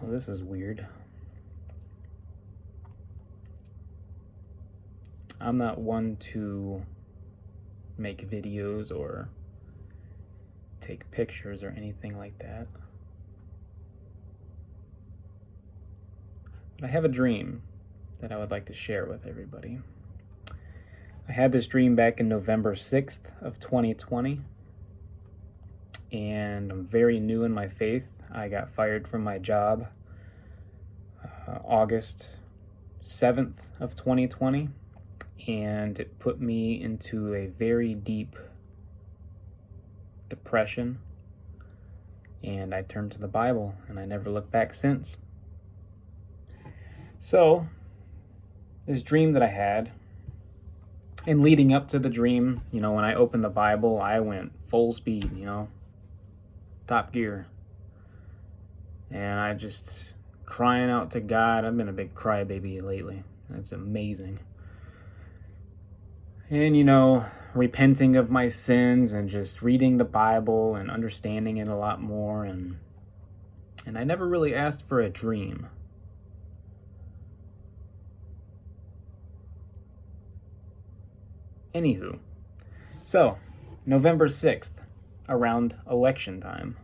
Well, this is weird. I'm not one to make videos or take pictures or anything like that. But I have a dream that I would like to share with everybody. I had this dream back in November 6th of 2020, and I'm very new in my faith. I got fired from my job August 7th of 2020, and it put me into a very deep depression, and I turned to the Bible, and I never looked back since. So, this dream that I had, and leading up to the dream, when I opened the Bible, I went full speed, top gear. And I just crying out to God. I've been a big crybaby lately. It's amazing. And, repenting of my sins and just reading the Bible and understanding it a lot more. And I never really asked for a dream. Anywho, so November 6th, around election time.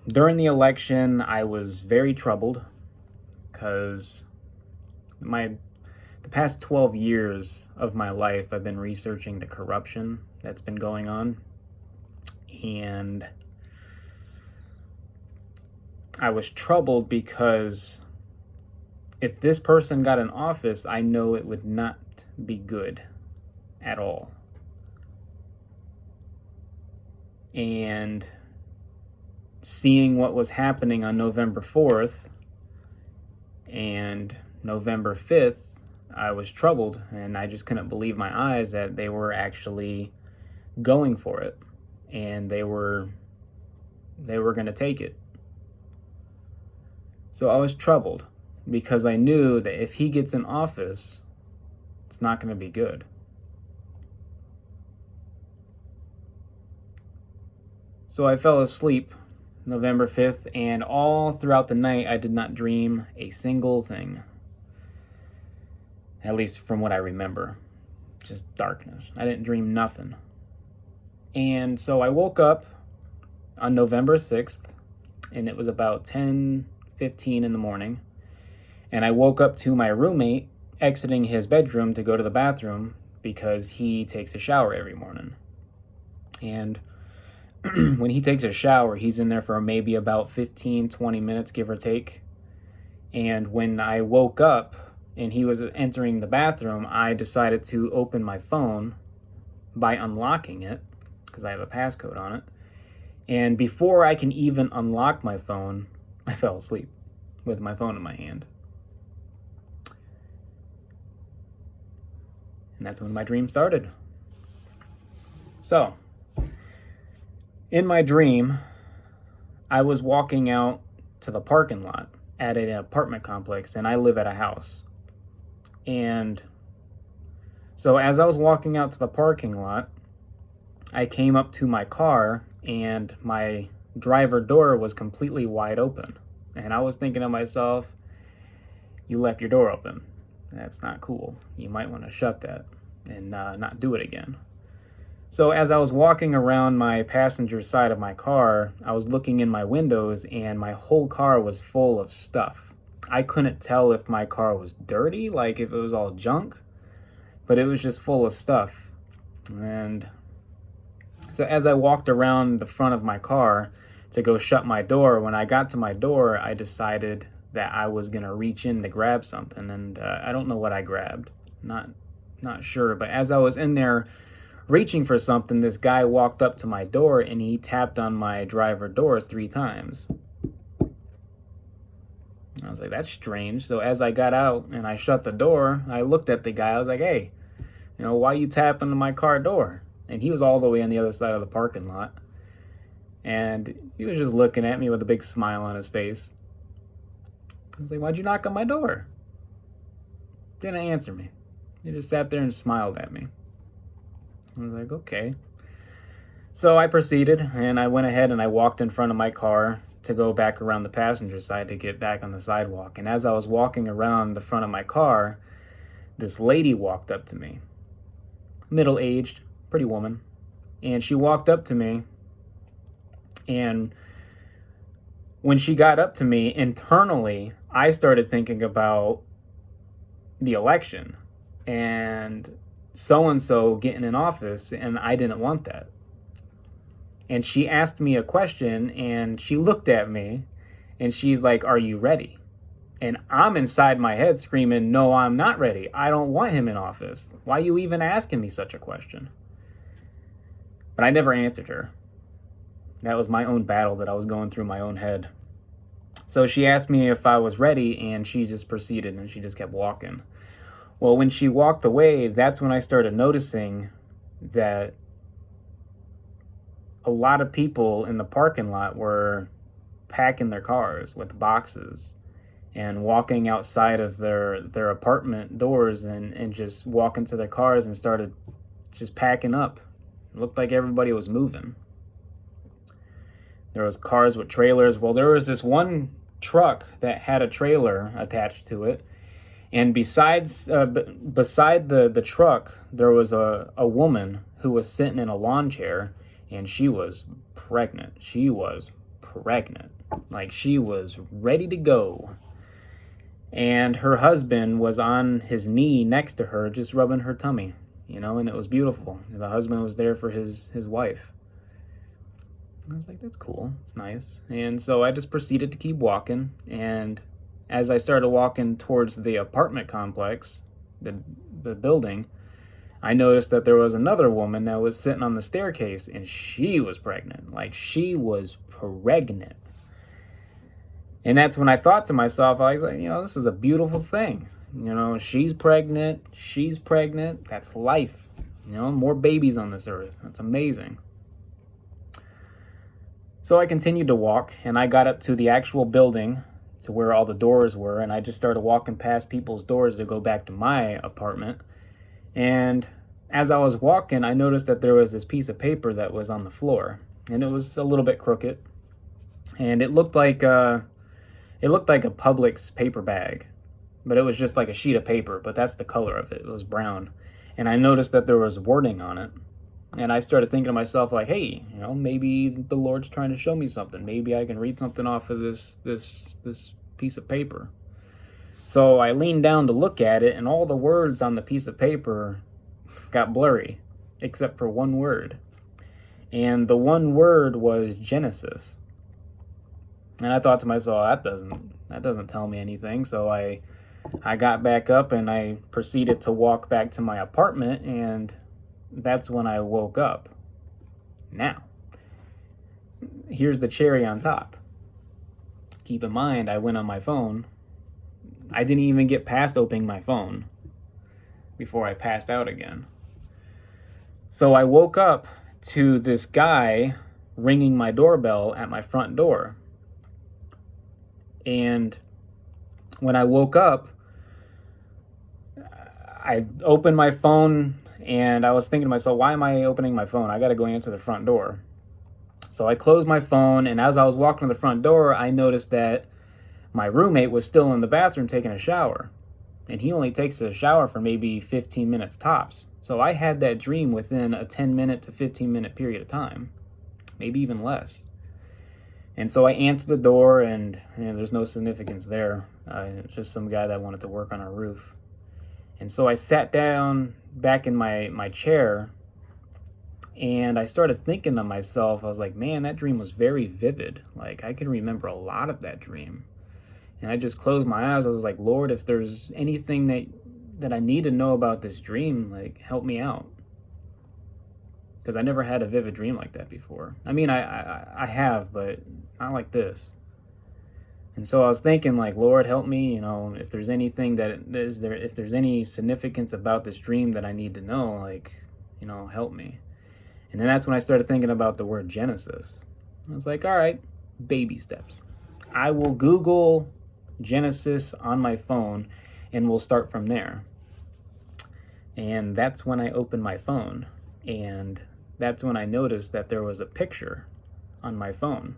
During the election, I was very troubled because the past 12 years of my life, I've been researching the corruption that's been going on. And I was troubled because if this person got in office, I know it would not be good at all. And seeing what was happening on November 4th and November 5th, I was troubled, and I just couldn't believe my eyes that they were actually going for it, and they were going to take it. So I was troubled because I knew that if he gets in office, it's not going to be good. So I fell asleep November 5th, and all throughout the night, I did not dream a single thing. At least from what I remember. Just darkness. I didn't dream nothing. And so I woke up on November 6th, and it was about 10:15 in the morning. And I woke up to my roommate exiting his bedroom to go to the bathroom because he takes a shower every morning. And when he takes a shower, he's in there for maybe about 15-20 minutes, give or take. And when I woke up and he was entering the bathroom, I decided to open my phone by unlocking it because I have a passcode on it. And before I can even unlock my phone, I fell asleep with my phone in my hand. And that's when my dream started. So, in my dream, I was walking out to the parking lot at an apartment complex, and I live at a house. And so as I was walking out to the parking lot, I came up to my car, and my driver door was completely wide open. And I was thinking to myself, you left your door open. That's not cool. You might want to shut that and not do it again. So as I was walking around my passenger side of my car, I was looking in my windows, and my whole car was full of stuff. I couldn't tell if my car was dirty, like if it was all junk, but it was just full of stuff. And so as I walked around the front of my car to go shut my door, when I got to my door, I decided that I was going to reach in to grab something, and I don't know what I grabbed. Not sure, but as I was in there reaching for something, this guy walked up to my door and he tapped on my driver door 3 times. I was like, that's strange. So as I got out and I shut the door, I looked at the guy. I was like, hey, why you tapping on my car door? And he was all the way on the other side of the parking lot. And he was just looking at me with a big smile on his face. I was like, why'd you knock on my door? Didn't answer me. He just sat there and smiled at me. I was like, okay. So I proceeded, and I went ahead and I walked in front of my car to go back around the passenger side to get back on the sidewalk. And as I was walking around the front of my car, this lady walked up to me, middle-aged, pretty woman. And she walked up to me, and when she got up to me, internally, I started thinking about the election and so-and-so getting in office, and I didn't want that. And she asked me a question, and she looked at me, and she's like, "Are you ready?" And I'm inside my head screaming, "No, I'm not ready. I don't want him in office. Why are you even asking me such a question?" But I never answered her. That was my own battle that I was going through my own head. So she asked me if I was ready, and she just proceeded, and she just kept walking. Well, when she walked away, that's when I started noticing that a lot of people in the parking lot were packing their cars with boxes and walking outside of their apartment doors and just walking to their cars and started just packing up. It looked like everybody was moving. There was cars with trailers. Well, there was this one truck that had a trailer attached to it. And beside the truck, there was a woman who was sitting in a lawn chair, and she was pregnant. She was pregnant. Like, she was ready to go. And her husband was on his knee next to her, just rubbing her tummy, and it was beautiful. The husband was there for his wife. I was like, that's cool. It's nice. And so I just proceeded to keep walking, and as I started walking towards the apartment complex, the building, I noticed that there was another woman that was sitting on the staircase, and she was pregnant. Like, she was pregnant. And that's when I thought to myself, I was like, this is a beautiful thing. She's pregnant. That's life. More babies on this earth. That's amazing. So I continued to walk, and I got up to the actual building, to where all the doors were, and I just started walking past people's doors to go back to my apartment. And as I was walking, I noticed that there was this piece of paper that was on the floor, and it was a little bit crooked, and it looked like a Publix paper bag, but it was just like a sheet of paper, but that's the color of it. It was brown. And I noticed that there was wording on it. And I started thinking to myself, like, hey, maybe the Lord's trying to show me something. Maybe I can read something off of this piece of paper. So I leaned down to look at it, and all the words on the piece of paper got blurry, except for one word. And the one word was Genesis. And I thought to myself, that doesn't tell me anything. So I got back up, and I proceeded to walk back to my apartment, and that's when I woke up. Now, here's the cherry on top. Keep in mind, I went on my phone. I didn't even get past opening my phone before I passed out again. So I woke up to this guy ringing my doorbell at my front door. And when I woke up, I opened my phone, and I was thinking to myself, why am I opening my phone? I got to go answer the front door. So I closed my phone, and as I was walking to the front door, I noticed that my roommate was still in the bathroom taking a shower. And he only takes a shower for maybe 15 minutes tops. So I had that dream within a 10-minute to 15-minute period of time, maybe even less. And so I answered the door, and there's no significance there. It's just some guy that wanted to work on our roof. And so I sat down back in my chair, and I started thinking to myself, I was like, man, that dream was very vivid. Like, I can remember a lot of that dream. And I just closed my eyes. I was like, Lord, if there's anything that I need to know about this dream, like, help me out. Because I never had a vivid dream like that before. I mean, I have, but not like this. And so I was thinking, like, Lord, help me, if there's anything if there's any significance about this dream that I need to know, like, help me. And then that's when I started thinking about the word Genesis. I was like, all right, baby steps. I will Google Genesis on my phone, and we'll start from there. And that's when I opened my phone, and that's when I noticed that there was a picture on my phone.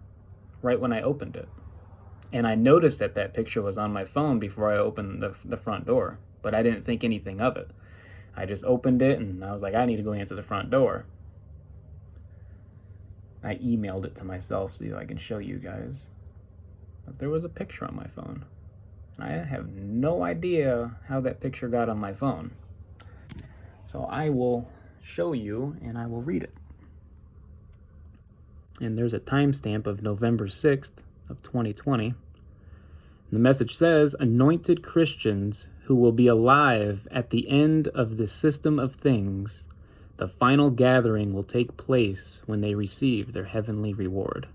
right when I opened it. And I noticed that that picture was on my phone before I opened the front door, but I didn't think anything of it. I just opened it and I was like, I need to go answer the front door. I emailed it to myself so I can show you guys. But there was a picture on my phone. I have no idea how that picture got on my phone. So I will show you and I will read it. And there's a timestamp of November 6th of 2020. The message says, anointed Christians who will be alive at the end of the system of things, the final gathering will take place when they receive their heavenly reward.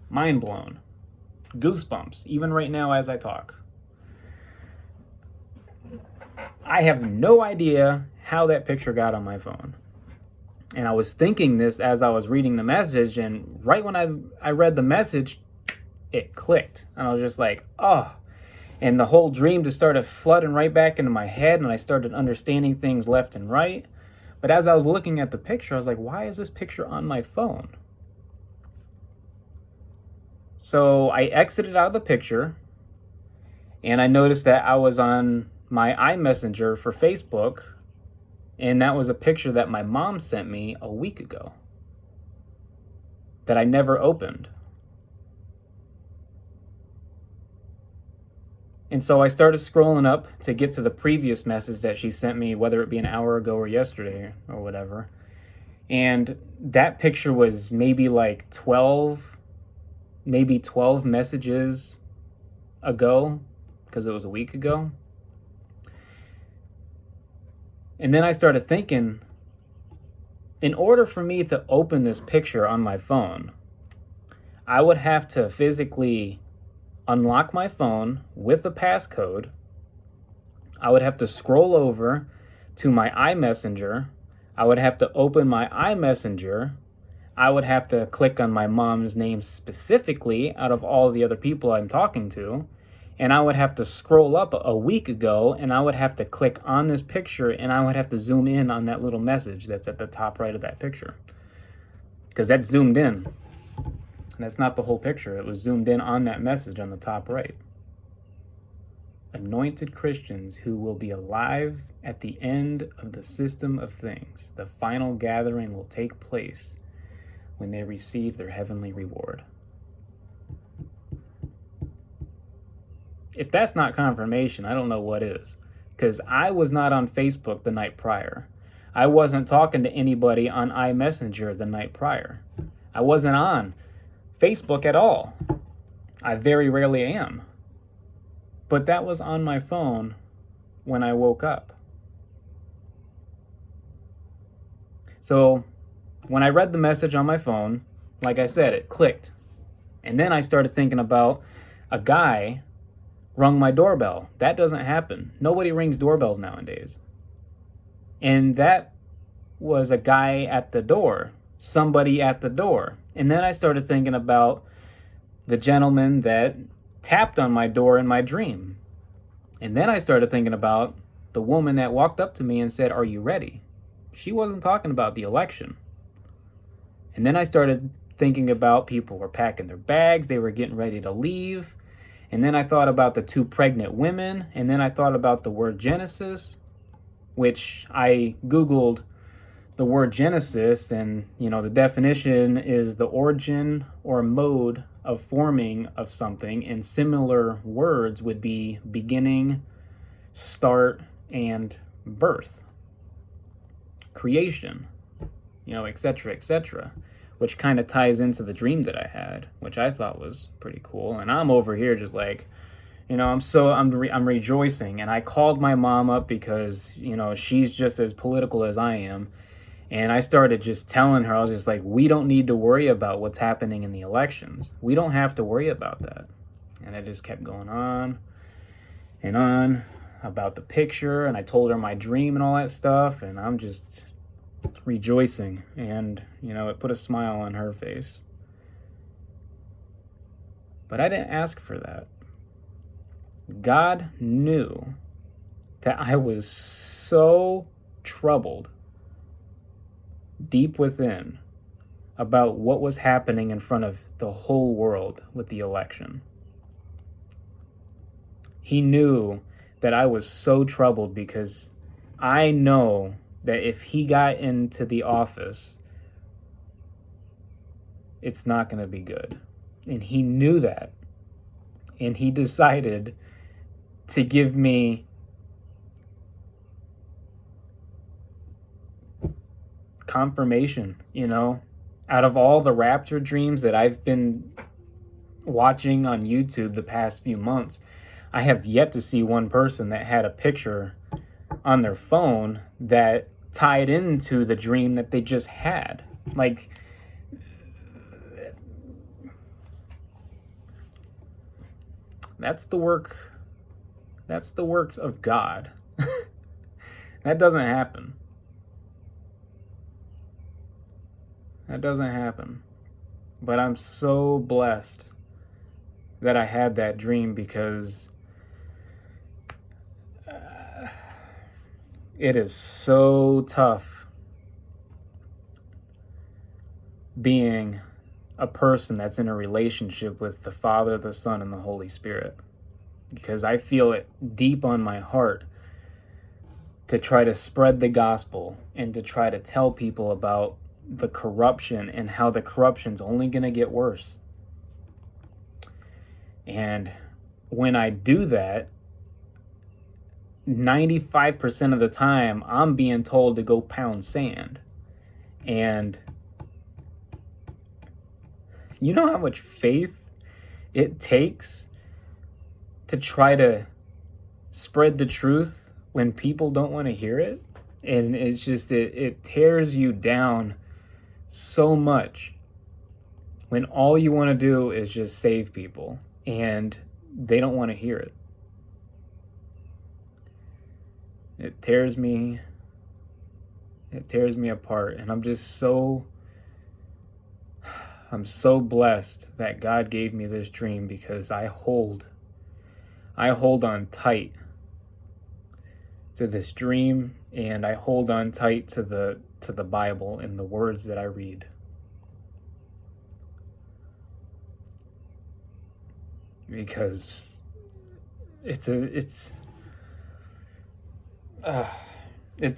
Mind blown. Goosebumps, even right now as I talk. I have no idea how that picture got on my phone. And I was thinking this as I was reading the message, and right when I read the message, it clicked. And I was just like, oh. And the whole dream just started flooding right back into my head, and I started understanding things left and right. But as I was looking at the picture, I was like, why is this picture on my phone? So I exited out of the picture, and I noticed that I was on my iMessenger for Facebook, and that was a picture that my mom sent me a week ago that I never opened. And so I started scrolling up to get to the previous message that she sent me, whether it be an hour ago or yesterday or whatever. And that picture was maybe like 12 messages ago, because it was a week ago. And then I started thinking, in order for me to open this picture on my phone, I would have to physically unlock my phone with a passcode. I would have to scroll over to my iMessenger. I would have to open my iMessenger. I would have to click on my mom's name specifically out of all the other people I'm talking to. And I would have to scroll up a week ago, and I would have to click on this picture, and I would have to zoom in on that little message that's at the top right of that picture. Because that's zoomed in. That's not the whole picture. It was zoomed in on that message on the top right. Anointed Christians who will be alive at the end of the system of things. The final gathering will take place when they receive their heavenly reward. If that's not confirmation, I don't know what is. Because I was not on Facebook the night prior. I wasn't talking to anybody on iMessenger the night prior. I wasn't on Facebook at all. I very rarely am. But that was on my phone when I woke up. So when I read the message on my phone, like I said, it clicked. And then I started thinking about a guy rung my doorbell. That doesn't happen. Nobody rings doorbells nowadays. And that was a guy at the door, somebody at the door. And then I started thinking about the gentleman that tapped on my door in my dream. And then I started thinking about the woman that walked up to me and said, "Are you ready?" She wasn't talking about the election. And then I started thinking about people were packing their bags, they were getting ready to leave. And then I thought about the 2 pregnant women. And then I thought about the word Genesis, which I Googled the word Genesis. And, the definition is the origin or mode of forming of something. And similar words would be beginning, start, and birth. Creation, etc., etc., which kind of ties into the dream that I had, which I thought was pretty cool. And I'm over here just like, I'm rejoicing. And I called my mom up because, she's just as political as I am. And I started just telling her, I was just like, we don't need to worry about what's happening in the elections. We don't have to worry about that. And it just kept going on and on about the picture. And I told her my dream and all that stuff. And I'm just rejoicing, and it put a smile on her face. But I didn't ask for that. God knew that I was so troubled deep within about what was happening in front of the whole world with the election. He knew that I was so troubled because I know that if he got into the office, it's not going to be good. And he knew that. And he decided to give me confirmation, out of all the Rapture dreams that I've been watching on YouTube the past few months, I have yet to see one person that had a picture on their phone that tied into the dream that they just had. Like, that's the works of God. That doesn't happen. That doesn't happen. But I'm so blessed that I had that dream, because it is so tough being a person that's in a relationship with the Father, the Son, and the Holy Spirit, because I feel it deep on my heart to try to spread the gospel and to try to tell people about the corruption and how the corruption's only going to get worse. And when I do that, 95% of the time, I'm being told to go pound sand. And you know how much faith it takes to try to spread the truth when people don't want to hear it? And it's just, it tears you down so much when all you want to do is just save people and they don't want to hear it. It tears me apart, and I'm so blessed that God gave me this dream, because I hold on tight to this dream, and I hold on tight to the Bible and the words that I read. Because it's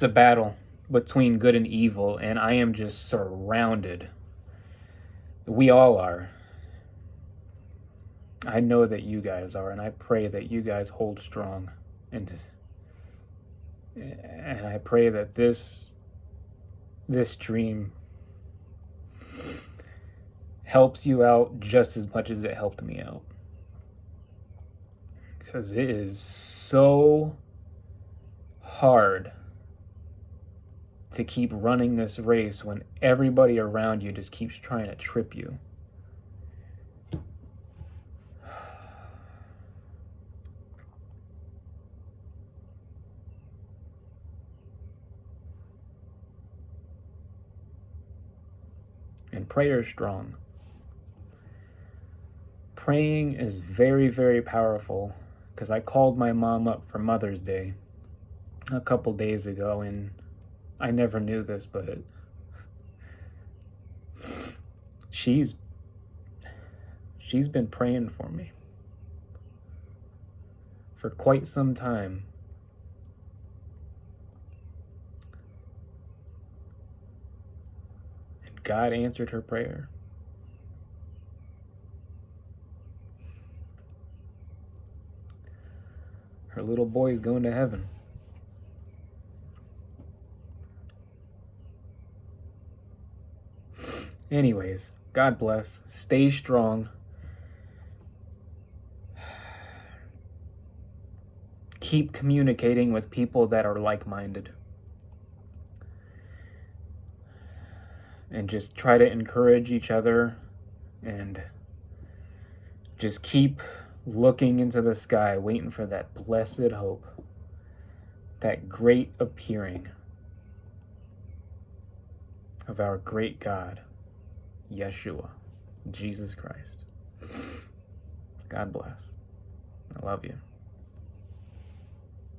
a battle between good and evil, and I am just surrounded. We all are. I know that you guys are, and I pray that you guys hold strong, and I pray that this dream helps you out just as much as it helped me out, because it is so hard to keep running this race when everybody around you just keeps trying to trip you. And prayer is strong. Praying is very, very powerful, because I called my mom up for Mother's Day a couple days ago, and I never knew this, but she's been praying for me for quite some time. And God answered her prayer. Her little boy's going to heaven. Anyways, God bless. Stay strong. Keep communicating with people that are like-minded. And just try to encourage each other, and just keep looking into the sky, waiting for that blessed hope, that great appearing of our great God, Yeshua, Jesus Christ. God bless. I love you.